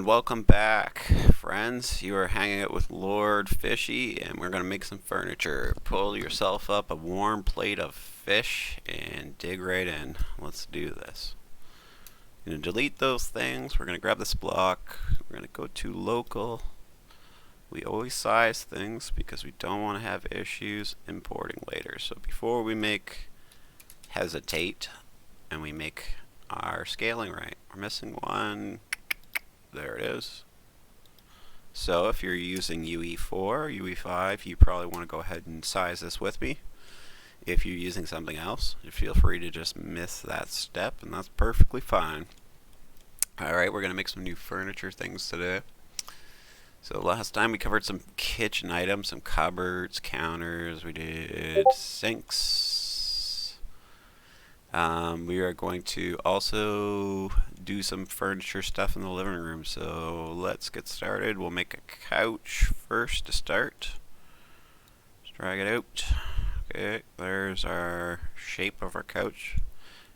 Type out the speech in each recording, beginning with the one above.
welcome back, friends. You are hanging out with Lord Fishy, and we're going to make some furniture. Pull yourself up a warm plate of fish and dig right in. Let's do this. I'm going to delete those things. We're going to grab this block. We're going to go to local. We always size things because we don't want to have issues importing later. So before we hesitate and we make our scaling right. We're missing one. There it is. So if you're using UE4, UE5, you probably want to go ahead and size this with me. If you're using something else, you feel free to just miss that step, and that's perfectly fine. Alright, we're going to make some new furniture things today. So last time we covered some kitchen items, some cupboards, counters, we did sinks. We are going to also do some furniture stuff in the living room, so let's get started. We'll make a couch first to start. Let's drag it out. Okay, there's our shape of our couch.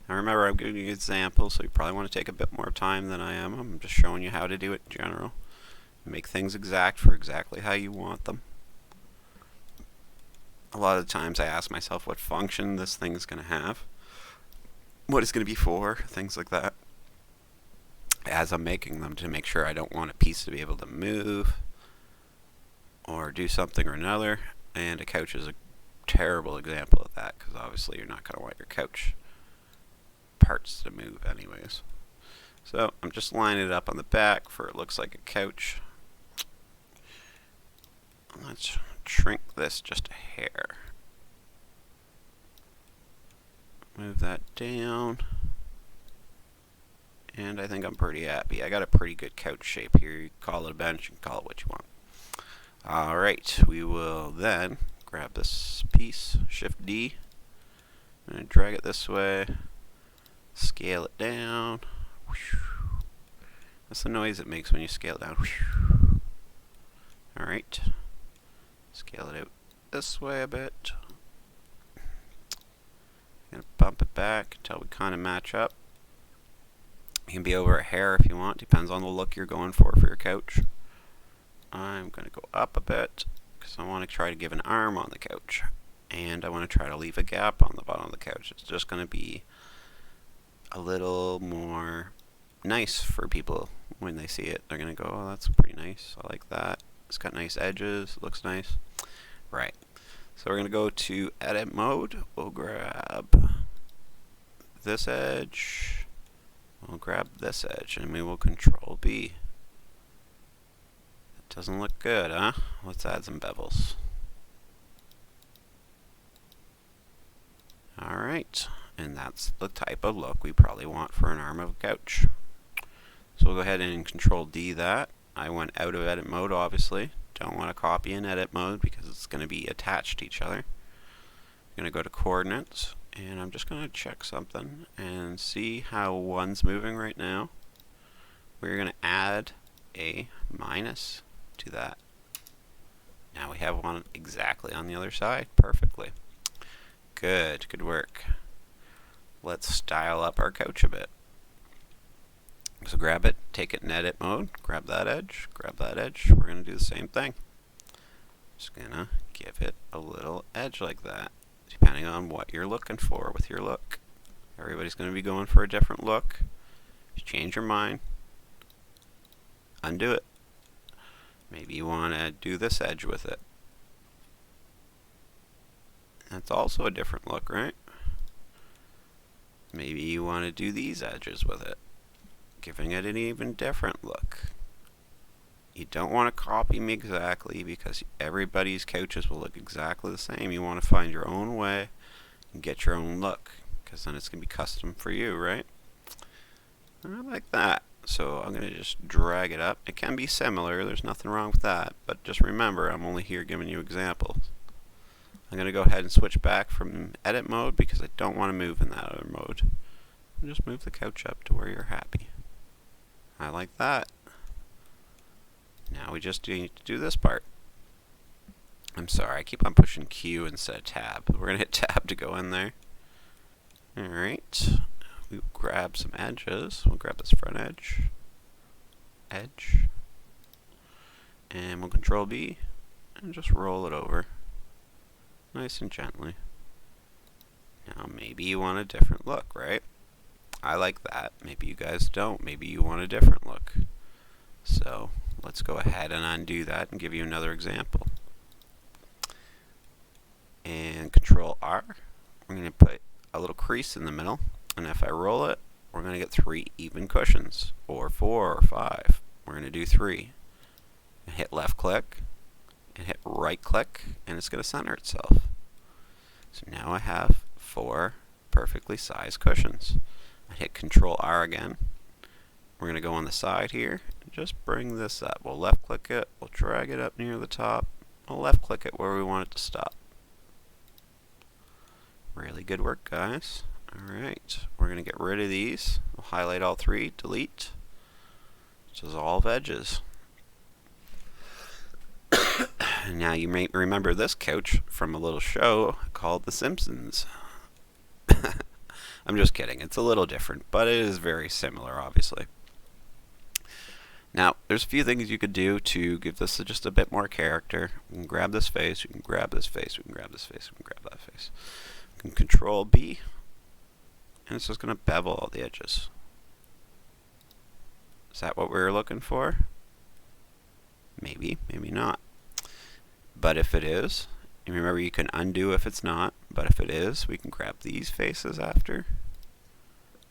Now remember, I'm giving you an example, so you probably want to take a bit more time than I am. I'm just showing you how to do it in general. Make things exact for exactly how you want them. A lot of the times I ask myself what function this thing is going to have, what it's going to be for, things like that, as I'm making them, to make sure I don't want a piece to be able to move or do something or another. And a couch is a terrible example of that, because obviously you're not going to want your couch parts to move anyways. So I'm just lining it up on the back for it looks like a couch. Let's shrink this just a hair. Move that down. And I think I'm pretty happy. I got a pretty good couch shape here. You call it a bench, you can call it what you want. Alright, we will then grab this piece, Shift D, and drag it this way, scale it down. That's the noise it makes when you scale it down. Alright, scale it out this way a bit. Gonna bump it back until we kind of match up. You can be over a hair if you want, depends on the look you're going for your couch. I'm going to go up a bit because I want to try to give an arm on the couch, and I want to try to leave a gap on the bottom of the couch. It's just going to be a little more nice for people when they see it. They're going to go, oh, that's pretty nice, I like that. It's got nice edges, it looks nice. Right. So we're going to go to edit mode. We'll grab this edge. We'll grab this edge and we will control B. That doesn't look good, huh? Let's add some bevels. Alright, and that's the type of look we probably want for an arm of a couch. So we'll go ahead and control D that. I went out of edit mode, obviously. Don't want to copy in edit mode because it's going to be attached to each other. I'm going to go to coordinates, and I'm just going to check something and see how one's moving right now. We're going to add a minus to that. Now we have one exactly on the other side, perfectly. Good, good work. Let's style up our couch a bit. So grab it, take it in edit mode, grab that edge, we're going to do the same thing. Just going to give it a little edge like that, depending on what you're looking for with your look. Everybody's going to be going for a different look. If you change your mind, undo it. Maybe you want to do this edge with it. That's also a different look, right? Maybe you want to do these edges with it, giving it an even different look. You don't want to copy me exactly because everybody's couches will look exactly the same. You want to find your own way and get your own look, because then it's going to be custom for you, right? I like that. So I'm going to just drag it up. It can be similar, there's nothing wrong with that, but just remember, I'm only here giving you examples. I'm going to go ahead and switch back from edit mode because I don't want to move in that other mode. Just move the couch up to where you're happy. I like that. Now we just need to do this part. I'm sorry, I keep on pushing Q instead of tab. We're going to hit tab to go in there. Alright. We'll grab some edges. We'll grab this front edge. edge. And we'll Control B and just roll it over nice and gently. Now maybe you want a different look, right? I like that. Maybe you guys don't. Maybe you want a different look. So let's go ahead and undo that and give you another example. And Control R. We're going to put a little crease in the middle. And if I roll it, we're going to get 3 even cushions. Or 4 or 5. We're going to do 3. And hit left click. And hit right click. And it's going to center itself. So now I have 4 perfectly sized cushions. I hit Control R again. We're going to go on the side here and just bring this up. We'll left click it, we'll drag it up near the top, we'll left click it where we want it to stop. Really good work, guys. Alright, we're going to get rid of these. We'll highlight all 3, delete, dissolve edges. And now you may remember this couch from a little show called The Simpsons. I'm just kidding. It's a little different, but it is very similar, obviously. Now, there's a few things you could do to give this just a bit more character. We can grab this face, we can grab this face, we can grab this face, we can grab that face. We can Control B, and it's just going to bevel all the edges. Is that what we were looking for? Maybe, maybe not. But if it is, and remember you can undo if it's not, but if it is, we can grab these faces after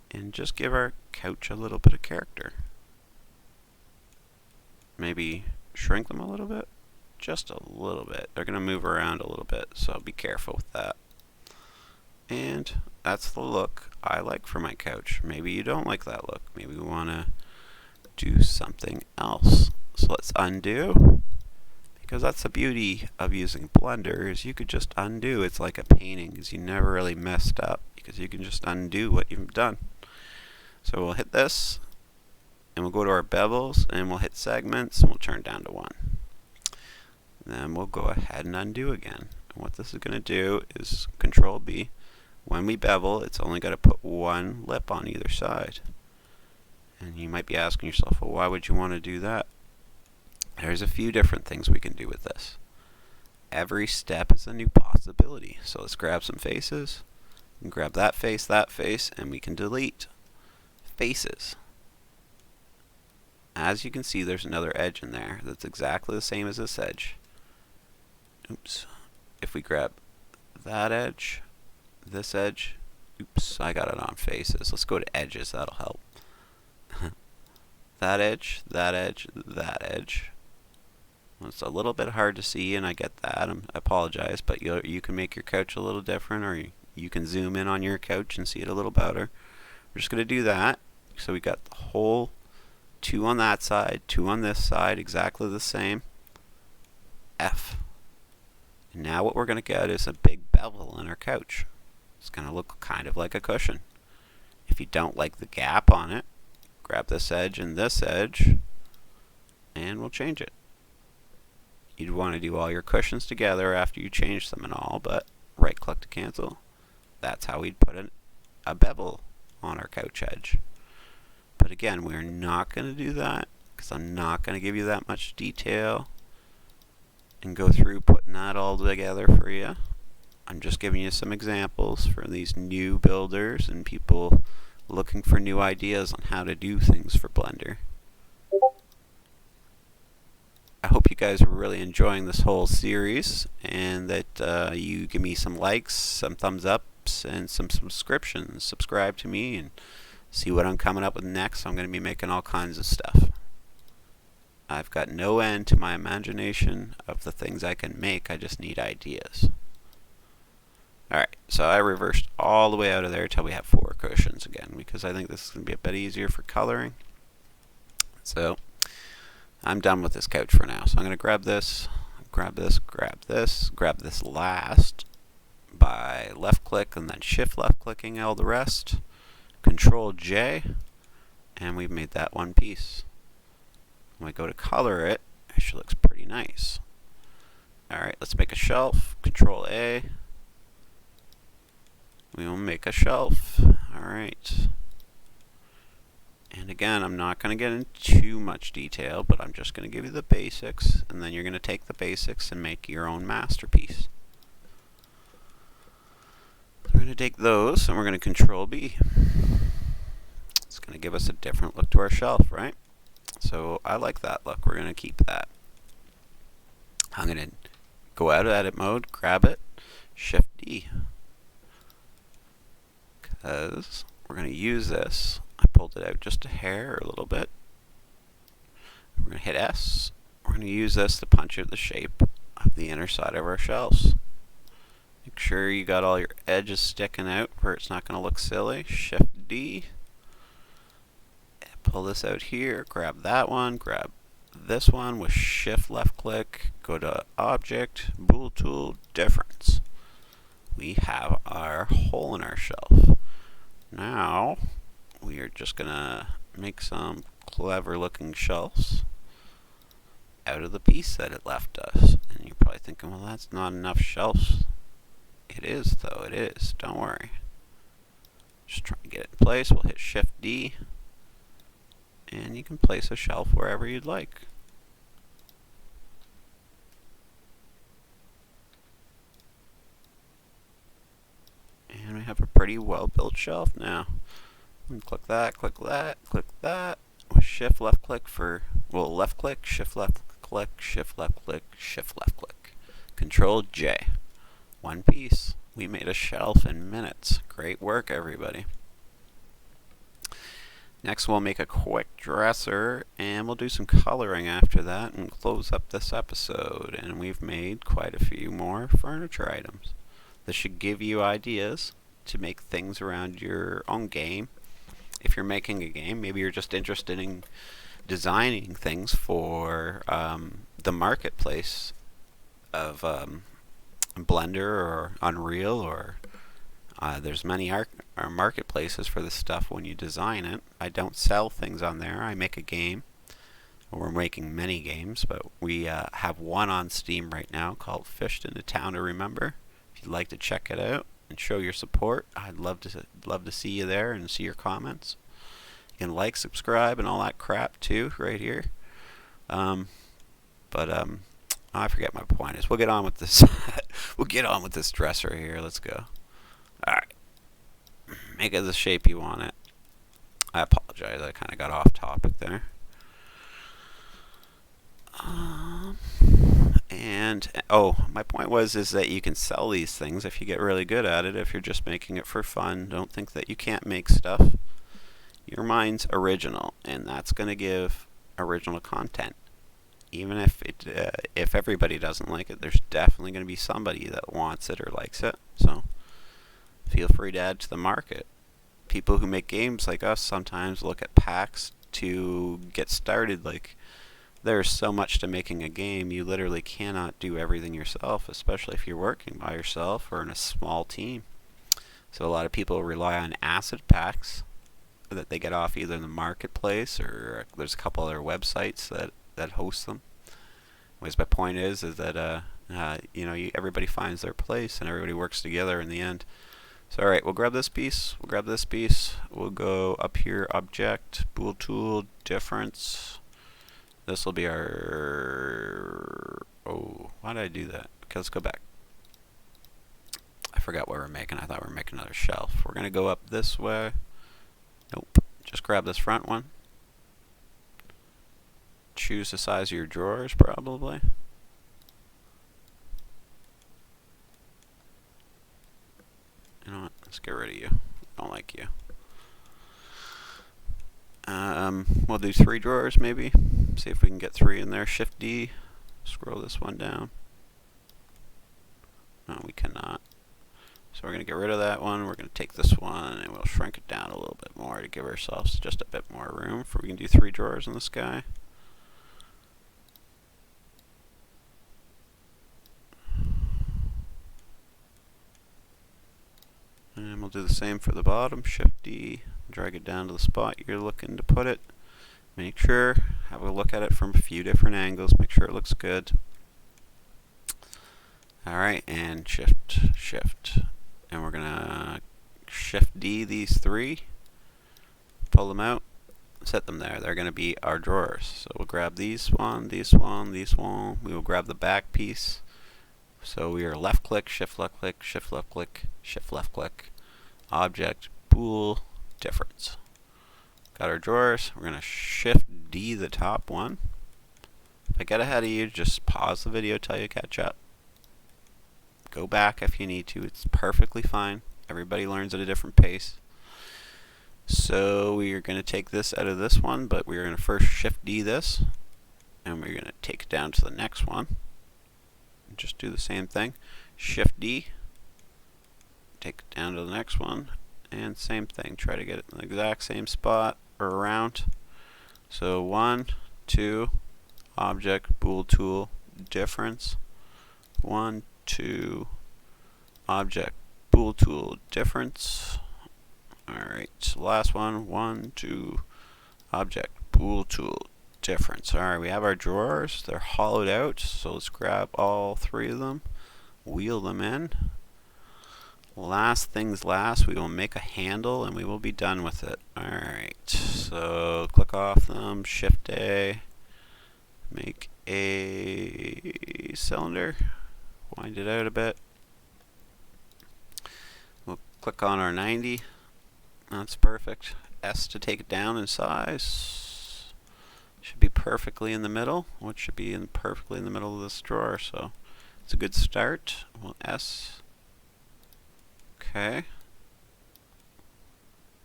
and just give our couch a little bit of character. Maybe shrink them a little bit, just a little bit. They're going to move around a little bit, so be careful with that. And that's the look I like for my couch. Maybe you don't like that look. Maybe we want to do something else. So let's undo. Because that's the beauty of using Blender, is you could just undo. It's like a painting, because you never really messed up, because you can just undo what you've done. So we'll hit this, and we'll go to our bevels, and we'll hit segments, and we'll turn down to 1. Then we'll go ahead and undo again. And what this is going to do is Control B. When we bevel, it's only got to put 1 lip on either side. And you might be asking yourself, well, why would you want to do that? There's a few different things we can do with this. Every step is a new possibility. So let's grab some faces, and grab that face, and we can delete faces. As you can see, there's another edge in there that's exactly the same as this edge. Oops. If we grab that edge, this edge, oops, I got it on faces. Let's go to edges, that'll help. That edge, that edge, that edge. It's a little bit hard to see, and I get that. I apologize, but you can make your couch a little different, or you can zoom in on your couch and see it a little better. We're just going to do that. So we got the whole 2 on that side, 2 on this side, exactly the same. F. And now what we're going to get is a big bevel in our couch. It's going to look kind of like a cushion. If you don't like the gap on it, grab this edge and this edge, and we'll change it. You'd want to do all your cushions together after you change them and all, but right click to cancel. That's how we'd put a bevel on our couch edge. But again, we're not going to do that because I'm not going to give you that much detail and go through putting that all together for you. I'm just giving you some examples for these new builders and people looking for new ideas on how to do things for Blender. I hope you guys are really enjoying this whole series, and that you give me some likes, some thumbs ups, and some subscriptions. Subscribe to me and see what I'm coming up with next. I'm going to be making all kinds of stuff. I've got no end to my imagination of the things I can make. I just need ideas. Alright, so I reversed all the way out of there until we have 4 cushions again, because I think this is going to be a bit easier for coloring. So I'm done with this couch for now. So I'm going to grab this, grab this, grab this, grab this last by left click and then shift left clicking all the rest. Control J, and we've made that one piece. When we go to color it, it actually looks pretty nice. Alright, let's make a shelf. Control A. We will make a shelf. Alright. And again, I'm not going to get into too much detail, but I'm just going to give you the basics, and then you're going to take the basics and make your own masterpiece. So we're going to take those, and we're going to Control B. It's going to give us a different look to our shelf, right? So I like that look. We're going to keep that. I'm going to go out of edit mode, grab it, Shift D. Because we're going to use this. I pulled it out just a hair or a little bit. We're going to hit S. We're going to use this to punch out the shape of the inner side of our shelves. Make sure you got all your edges sticking out where it's not going to look silly. Shift D. Pull this out here. Grab that one. Grab this one with Shift left click. Go to Object, Bool Tool, Difference. We have our hole in our shelf. Now we are just going to make some clever looking shelves out of the piece that it left us. And you're probably thinking, well, that's not enough shelves. It is, though. It is. Don't worry. Just try to get it in place. We'll hit Shift D. And you can place a shelf wherever you'd like. And we have a pretty well-built shelf now. And click that, click that, click that. With Shift left click for, well, left click, Shift left click, Shift left click, Shift left click. Control J. One piece. We made a shelf in minutes. Great work, everybody. Next we'll make a quick dresser, and we'll do some coloring after that and close up this episode. And we've made quite a few more furniture items. This should give you ideas to make things around your own game. If you're making a game, maybe you're just interested in designing things for the marketplace of Blender or Unreal, or there's many marketplaces for this stuff when you design it. I don't sell things on there. I make a game. We're making many games, but we have one on Steam right now called Fished in a Town to Remember. If you'd like to check it out and show your support, I'd love to see you there and see your comments. You can like, subscribe, and all that crap too, right here. I forget my point is. We'll get on with this. We'll get on with this dresser here. Let's go. All right. Make it the shape you want it. I apologize. I kind of got off topic there. My point was that you can sell these things if you get really good at it. If you're just making it for fun, don't think that you can't make stuff. Your mind's original, and that's going to give original content. Even if everybody doesn't like it, there's definitely going to be somebody that wants it or likes it. So feel free to add to the market. People who make games like us sometimes look at packs to get started. Like, there's so much to making a game, you literally cannot do everything yourself, especially if you're working by yourself or in a small team. So a lot of people rely on asset packs that they get off either the marketplace, or there's a couple other websites that host them. Anyways, my point is that everybody finds their place and everybody works together in the end. So alright, we'll grab this piece, we'll grab this piece, we'll go up here, Object, Bool Tool, Difference. This will be our... Oh, why did I do that? Okay, let's go back. I forgot what we're making. I thought we were making another shelf. We're going to go up this way. Nope. Just grab this front one. Choose the size of your drawers, probably. You know what? Let's get rid of you. I don't like you. We'll do 3 drawers, maybe. See if we can get 3 in there. Shift D. Scroll this one down. No, we cannot. So we're going to get rid of that one. We're going to take this one and we'll shrink it down a little bit more to give ourselves just a bit more room. We can do 3 drawers in this guy. And we'll do the same for the bottom. Shift D. Drag it down to the spot you're looking to put it. Make sure, have a look at it from a few different angles. Make sure it looks good. Alright, and shift. And we're going to Shift D these 3. Pull them out. set them there. They're going to be our drawers. So we'll grab these one, these one, these one. We will grab the back piece. So we are left click, shift left click, shift left click, shift left click, object, bool, difference. Got our drawers. We're going to shift D the top one. If I get ahead of you, just pause the video till you catch up. Go back if you need to. It's perfectly fine. Everybody learns at a different pace. So we are going to take this out of this one, but we're going to first shift D this, and we're going to take it down to the next one. Just do the same thing. Shift D, take it down to the next one, and same thing. Try to get it in the exact same spot or around. So 1, 2, object, bool tool, difference. 1, 2, object, bool tool, difference. Alright, so last one, 1, 2, object, bool tool, difference. Alright, we have our drawers. They're hollowed out, so let's grab all 3 of them, wheel them in. Last things last, we will make a handle and we will be done with it. Alright, so click off them, shift A, make a cylinder, wind it out a bit. We'll click on our 90. That's perfect. S to take it down in size. Should be perfectly in the middle. What should be perfectly in the middle of this drawer? So it's a good start. Well, S. Okay.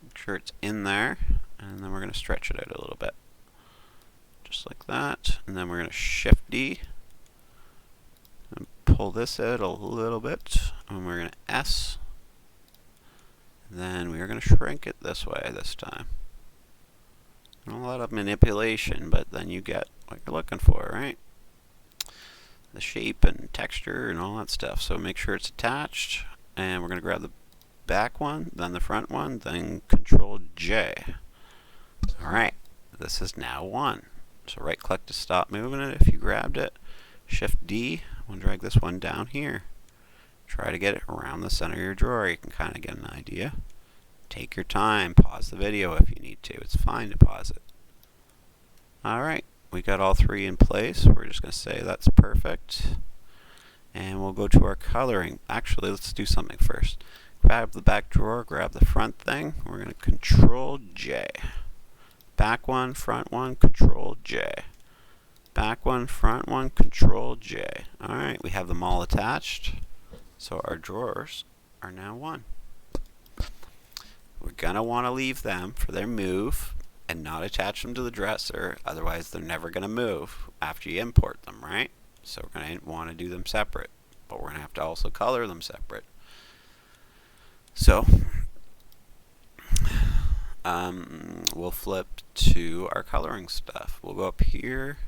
Make sure it's in there, and then we're going to stretch it out a little bit, just like that. And then we're going to shift D and pull this out a little bit, and we're going to S. Then we are going to shrink it this way this time. A lot of manipulation, but then you get what you're looking for, right? The shape and texture and all that stuff. So make sure it's attached, and we're going to grab the back one, then the front one, then Control J. Alright, this is now 1. So right click to stop moving it if you grabbed it. Shift D, we'll drag this one down here. Try to get it around the center of your drawer. You can kind of get an idea. Take your time. Pause the video if you need to. It's fine to pause it. Alright, we got all 3 in place. We're just going to say that's perfect. And we'll go to our coloring. Actually, let's do something first. Grab the back drawer, grab the front thing. We're going to Control J. Back one, front one, Control J. Back one, front one, Control J. Alright, we have them all attached. So our drawers are now 1. We're going to want to leave them for their move and not attach them to the dresser, otherwise they're never going to move after you import them, right? So we're going to want to do them separate, but we're going to have to also color them separate. So we'll flip to our coloring stuff. We'll go up here,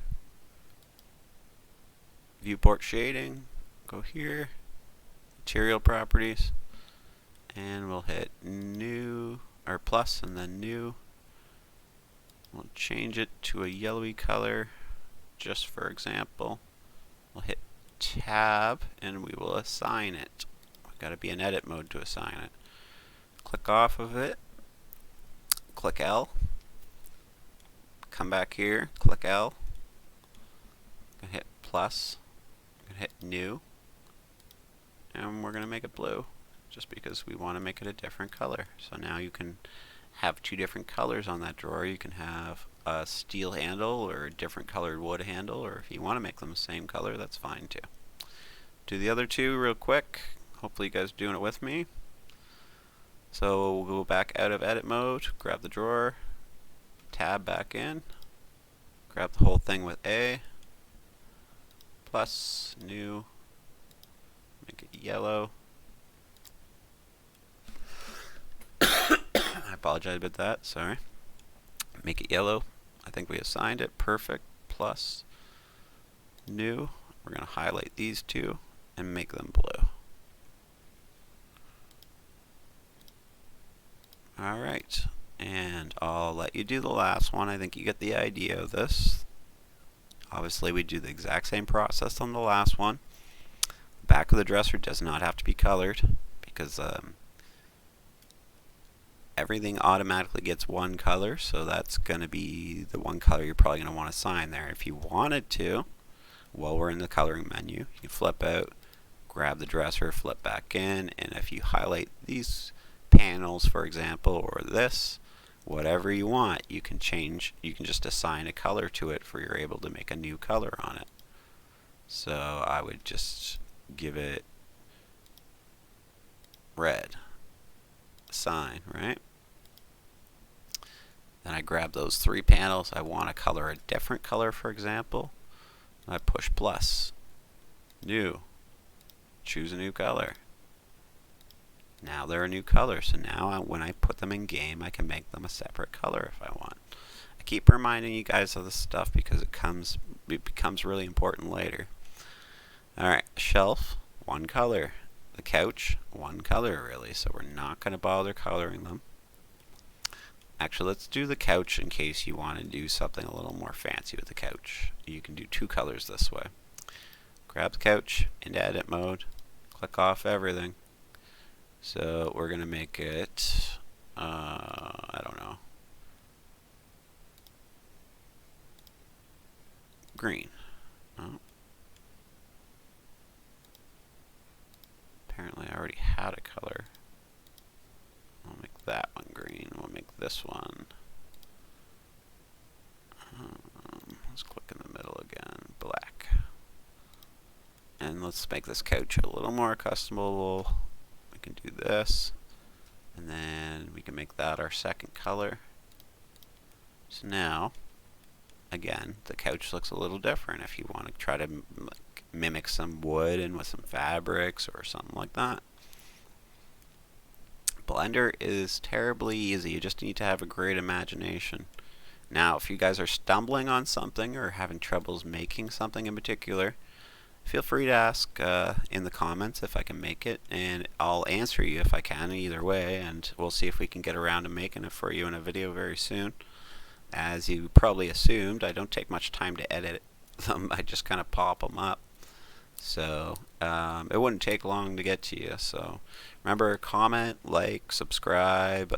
viewport shading, go here, material properties, and we'll hit new, or plus, and then new. We'll change it to a yellowy color, just for example. We'll hit tab, and we will assign it. We've got to be in edit mode to assign it. Click off of it, click L, come back here, click L, hit plus, hit new, and we're going to make it blue just because we want to make it a different color. So now you can have 2 different colors on that drawer. You can have a steel handle or a different colored wood handle, or if you want to make them the same color, that's fine too. Do the other 2 real quick. Hopefully you guys are doing it with me. So we'll go back out of edit mode, grab the drawer, tab back in, grab the whole thing with A, plus, new, make it yellow. I apologize about that, sorry. Make it yellow. I think we assigned it, perfect, plus, new. We're going to highlight these 2 and make them blue. Alright, and I'll let you do the last one. I think you get the idea of this. Obviously we do the exact same process on the last one. The back of the dresser does not have to be colored because everything automatically gets one color, so that's going to be the one color you're probably going to want to assign there. If you wanted to, while we're in the coloring menu, you can flip out, grab the dresser, flip back in, and if you highlight these panels, for example, or this, whatever you want, you can change, you can just assign a color to it for you're able to make a new color on it. So I would just give it red, assign, right? Then I grab those 3 panels. I want to color a different color, for example. I push plus, new, choose a new color. Now they're a new color, so now when I put them in game, I can make them a separate color if I want. I keep reminding you guys of this stuff because it becomes really important later. Alright, shelf, one color. The couch, one color really, so we're not going to bother coloring them. Actually, let's do the couch in case you want to do something a little more fancy with the couch. You can do 2 colors this way. Grab the couch into edit mode, click off everything. So we're going to make it, I don't know, green. Oh. Apparently I already had a color. I'll make that one green. We'll make this one. Let's click in the middle again. Black. And let's make this couch a little more customizable. We can do this. And then we can make that our second color. So now, again, the couch looks a little different if you want to try to mimic some wood and with some fabrics or something like that. Blender is terribly easy. You just need to have a great imagination. Now, if you guys are stumbling on something or having troubles making something in particular, feel free to ask in the comments if I can make it, and I'll answer you if I can either way, and we'll see if we can get around to making it for you in a video very soon. As you probably assumed, I don't take much time to edit them. I just kind of pop them up. So it wouldn't take long to get to you. So remember, comment, like, subscribe,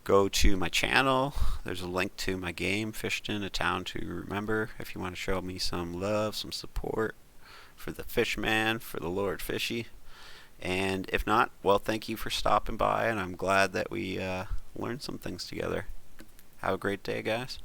go to my channel. There's a link to my game, Fishdon, A Town to Remember, if you want to show me some love, some support for the Fishman, for the Lord Fishy. And if not, well, thank you for stopping by, and I'm glad that we learned some things together. Have a great day, guys.